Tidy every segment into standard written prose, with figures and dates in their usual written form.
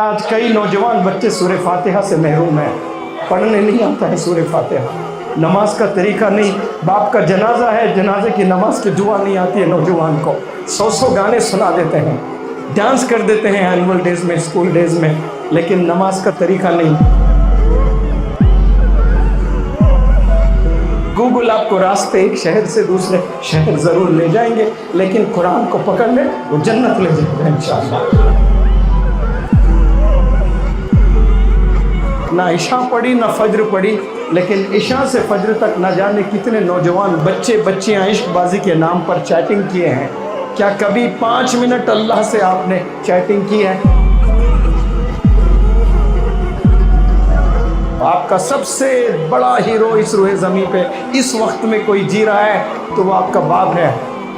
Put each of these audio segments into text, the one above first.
آج کئی نوجوان بچے سورہ فاتحہ سے محروم ہیں، پڑھنے نہیں آتا ہے سورہ فاتحہ، نماز کا طریقہ نہیں، باپ کا جنازہ ہے، جنازے کی نماز کی دعا نہیں آتی ہے نوجوان کو، 100 گانے سنا دیتے ہیں، ڈانس کر دیتے ہیں اینول ڈیز میں، اسکول ڈیز میں، لیکن نماز کا طریقہ نہیں۔ گوگل آپ کو راستے ایک شہر سے دوسرے شہر ضرور لے جائیں گے، لیکن قرآن کو پکڑ لیں وہ جنت لے جائے گا انشاءاللہ۔ نہ عشاء پڑھی نہ فجر پڑھی، لیکن عشاء سے فجر تک نہ جانے کتنے نوجوان بچے بچیاں عشق بازی کے نام پر چیٹنگ کیے ہیں۔ کیا کبھی 5 منٹ اللہ سے آپ نے چیٹنگ کی ہے؟ آپ کا سب سے بڑا ہیرو اس روئے زمین پہ اس وقت میں کوئی جی رہا ہے تو وہ آپ کا باپ ہے۔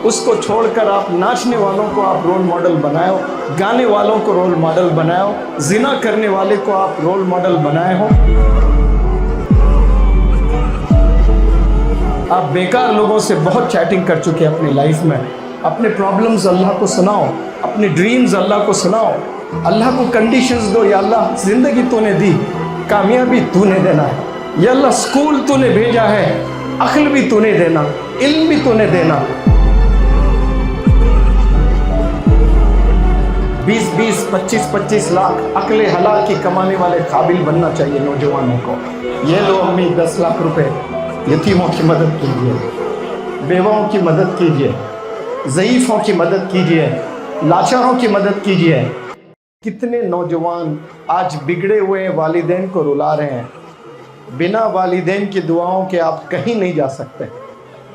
اس کو چھوڑ کر آپ ناچنے والوں کو آپ رول ماڈل بنائے ہو، گانے والوں کو رول ماڈل بنائے ہو، زنا کرنے والے کو آپ رول ماڈل بنائے ہو۔ آپ بیکار لوگوں سے بہت چیٹنگ کر چکے اپنی لائف میں۔ اپنے پرابلمز اللہ کو سناؤ، اپنے ڈریمز اللہ کو سناؤ، اللہ کو کنڈیشنز دو۔ یا اللہ زندگی تو نے دی، کامیابی تو نے دینا ہے، یا اللہ سکول تو نے بھیجا ہے، عقل بھی تو نے دینا، علم بھی تو نے دینا۔ 20 25 لاکھ عقل حلال کی کمانے والے قابل بننا چاہیے نوجوانوں کو۔ یہ لو امی 10 لاکھ روپے، یتیموں کی مدد کیجیے، بیواؤں کی مدد کیجیے، ضعیفوں کی مدد کیجیے، لاچاروں کی مدد کیجیے۔ کتنے نوجوان آج بگڑے ہوئے والدین کو رلا رہے ہیں۔ بنا والدین کی دعاؤں کے آپ کہیں نہیں جا سکتے۔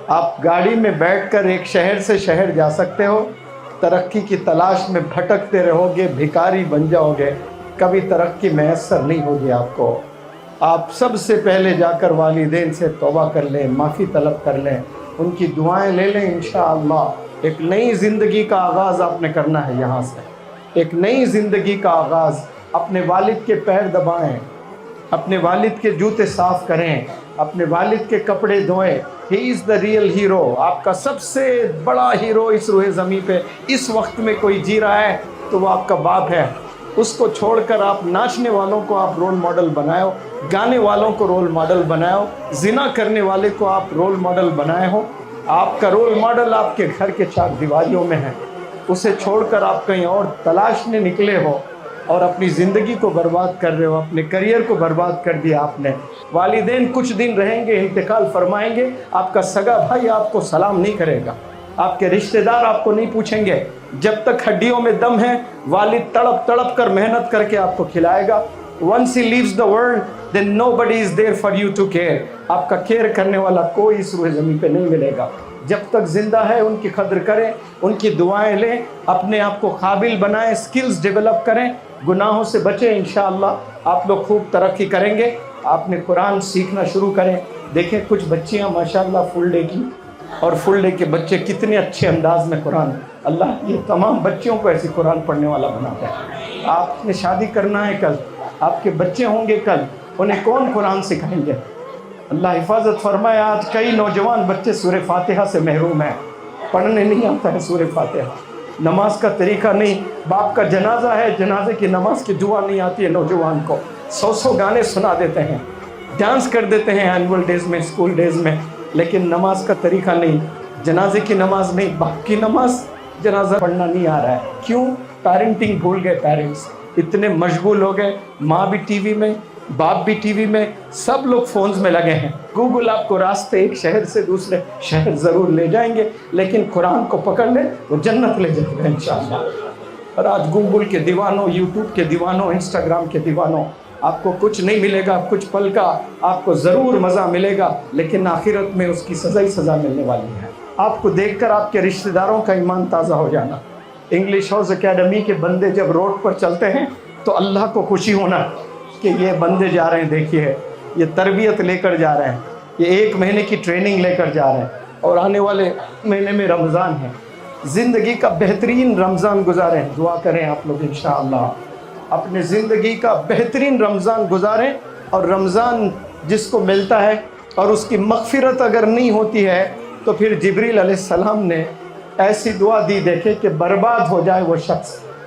آپ گاڑی میں بیٹھ کر ایک شہر سے شہر جا سکتے ہو، ترقی کی تلاش میں بھٹکتے رہو گے، بھکاری بن جاؤ گے، کبھی ترقی میسر نہیں ہوگی آپ کو۔ آپ سب سے پہلے جا کر والدین سے توبہ کر لیں، معافی طلب کر لیں، ان کی دعائیں لے لیں۔ انشاءاللہ ایک نئی زندگی کا آغاز آپ نے کرنا ہے یہاں سے، ایک نئی زندگی کا آغاز۔ اپنے والد کے پیر دبائیں، اپنے والد کے جوتے صاف کریں، اپنے والد کے کپڑے دھوئیں۔ ہی از دا ریئل ہیرو۔ آپ کا سب سے بڑا ہیرو اس روئے زمین پہ اس وقت میں کوئی جی رہا ہے تو وہ آپ کا باپ ہے۔ اس کو چھوڑ کر آپ ناچنے والوں کو آپ رول ماڈل بنائے ہو، گانے والوں کو رول ماڈل بنائے ہو، زنا کرنے والے کو آپ رول ماڈل بنائے ہو۔ آپ کا رول ماڈل آپ کے گھر کے 4 دیواریوں میں ہے، اسے چھوڑ کر آپ کہیں اور تلاشنے نکلے ہو اور اپنی زندگی کو برباد کر رہے ہو، اپنے کریئر کو برباد کر دیا آپ نے۔ والدین کچھ دن رہیں گے، انتقال فرمائیں گے، آپ کا سگا بھائی آپ کو سلام نہیں کرے گا، آپ کے رشتہ دار آپ کو نہیں پوچھیں گے۔ جب تک ہڈیوں میں دم ہے والد تڑپ تڑپ کر محنت کر کے آپ کو کھلائے گا۔ Once he leaves the world, then nobody is there for you to care۔ آپ کا کیئر کرنے والا کوئی اس روئے زمین پہ نہیں ملے گا۔ جب تک زندہ ہے ان کی قدر کریں، ان کی دعائیں لیں، اپنے آپ کو قابل بنائیں، سکلز ڈیولپ کریں، گناہوں سے بچیں۔ انشاءاللہ آپ لوگ خوب ترقی کریں گے۔ آپ نے قرآن سیکھنا شروع کریں۔ دیکھیں کچھ بچیاں ماشاءاللہ فل ڈے کی، اور فل ڈے کے بچے کتنے اچھے انداز میں قرآن۔ اللہ یہ تمام بچیوں کو ایسی قرآن پڑھنے والا بناتا ہے۔ آپ نے شادی کرنا ہے کل، آپ کے بچے ہوں گے کل، انہیں کون قرآن سکھائیں گے؟ اللہ حفاظت فرمائے۔ آج کئی نوجوان بچے سورہ فاتحہ سے محروم ہیں، پڑھنے نہیں آتا ہے سورہ فاتحہ، نماز کا طریقہ نہیں، باپ کا جنازہ ہے، جنازے کی نماز کی دعا نہیں آتی ہے نوجوان کو، 100 گانے سنا دیتے ہیں، ڈانس کر دیتے ہیں اینول ڈیز میں، اسکول ڈیز میں، لیکن نماز کا طریقہ نہیں، جنازے کی نماز نہیں، باپ کی نماز جنازہ پڑھنا نہیں آ رہا ہے۔ کیوں؟ پیرنٹنگ بھول گئے، پیرنٹس اتنے مشغول ہو گئے، ماں بھی ٹی وی میں، باپ بھی ٹی وی میں، سب لوگ فونز میں لگے ہیں۔ گوگل آپ کو راستے ایک شہر سے دوسرے شہر ضرور لے جائیں گے، لیکن قرآن کو پکڑ لیں وہ جنت لے جائے گا انشاءاللہ۔ اور آج گوگل کے دیوانوں، یوٹیوب کے دیوانوں، انسٹاگرام کے دیوانوں، آپ کو کچھ نہیں ملے گا، کچھ پل کا آپ کو ضرور مزہ ملے گا، لیکن آخرت میں اس کی سزا ہی سزا ملنے والی ہے۔ آپ کو دیکھ کر آپ کے رشتہ داروں کا ایمان تازہ ہو جانا۔ انگلش ہاؤس اکیڈمی کے بندے جب روڈ پر چلتے ہیں تو اللہ کو خوشی ہونا کہ یہ بندے جا رہے ہیں، دیکھیے یہ تربیت لے کر جا رہے ہیں، یہ 1 مہینے کی ٹریننگ لے کر جا رہے ہیں، اور آنے والے مہینے میں رمضان ہے۔ زندگی کا بہترین رمضان گزاریں، دعا کریں آپ لوگ انشاءاللہ اپنے زندگی کا بہترین رمضان گزاریں۔ اور رمضان جس کو ملتا ہے اور اس کی مغفرت اگر نہیں ہوتی ہے تو پھر جبریل علیہ السلام نے ایسی دعا دی، دیکھے کہ برباد ہو جائے وہ شخص